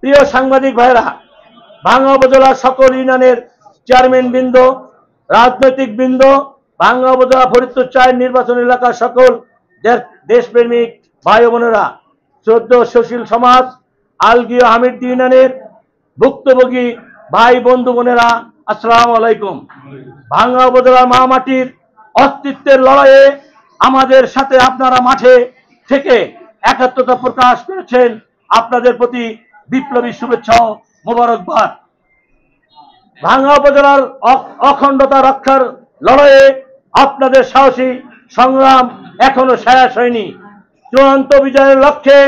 প্রিয় সাংবাদিক ভাইরা, ভাঙ্গা উপজেলার সকল ইউনিয়নের চেয়ারম্যান বৃন্দ, রাজনৈতিক বৃন্দ, ভাঙ্গা উপজেলা ফরিদপুর ৪ নির্বাচন এলাকার সকল দেশপ্রেমিক ভাই বোনেরা, শ্রদ্ধেয় সুশীল সমাজ, আলগীয় হামিদদী ইউনিয়নের ভুক্তভোগী ভাই বন্ধু বোনেরা, আসসালামু আলাইকুম। ভাঙ্গা উপজেলার মা মাটির অস্তিত্বের লড়াইয়ে আমাদের সাথে আপনারা মাঠে থেকে একাত্মতা প্রকাশ করেছেন। আপনাদের প্রতি বিপ্লবী শুভেচ্ছা ও মোবারকবাদ। ভাঙ্গা উপজেলার অখণ্ডতা রক্ষার লড়াইয়ে আপনাদের সাহসী সংগ্রাম এখনো শেষ হয়নি। চূড়ান্ত বিজয়ের লক্ষ্যে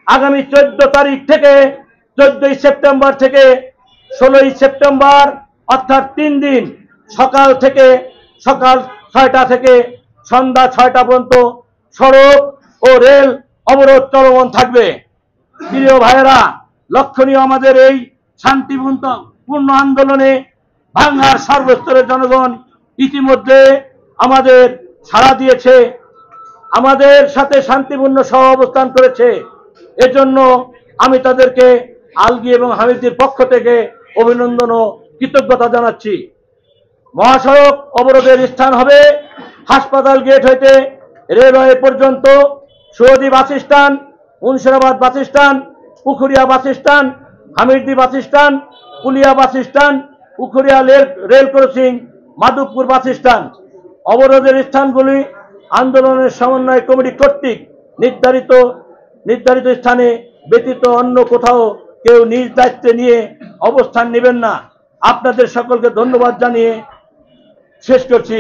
আগামী 14 তারিখ থেকে 14ই সেপ্টেম্বর থেকে 16ই সেপ্টেম্বর অর্থাৎ 3 দিন সকাল 6টা থেকে সন্ধ্যা 6টা পর্যন্ত সড়ক ও রেল অবরোধ চলমান থাকবে। প্রিয় ভাইয়েরা, লক্ষণীয় আমাদের এই শান্তিপূর্ণ আন্দোলনে ভাঙ্গার সর্বস্তরের জনগণ ইতিমধ্যে আমাদের সাড়া দিয়েছে, আমাদের সাথে শান্তিপূর্ণ সহ অবস্থান করেছে। এজন্য আমি তাদেরকে আলগী এবং হামিদদীর পক্ষ থেকে অভিনন্দন ও কৃতজ্ঞতা জানাচ্ছি। মহাসড়ক অবরোধের স্থান হবে হাসপাতাল গেট হইতে রেলওয়ে পর্যন্ত, Saudi bus stand, Munsirabad bus stand, Pukhuria bus stand, Hamiddi bus stand, Kulia bus stand, Pukhuria rail crossing, Madhabpur bus stand. অবরোধের স্থানগুলি আন্দোলনের সমন্বয় কমিটি কর্তৃক নির্ধারিত স্থানে ব্যতীত অন্য কোথাও কেউ নিজ দায়িত্বে নিয়ে অবস্থান নেবেন না। আপনাদের সকলকে ধন্যবাদ জানিয়ে শেষ করছি।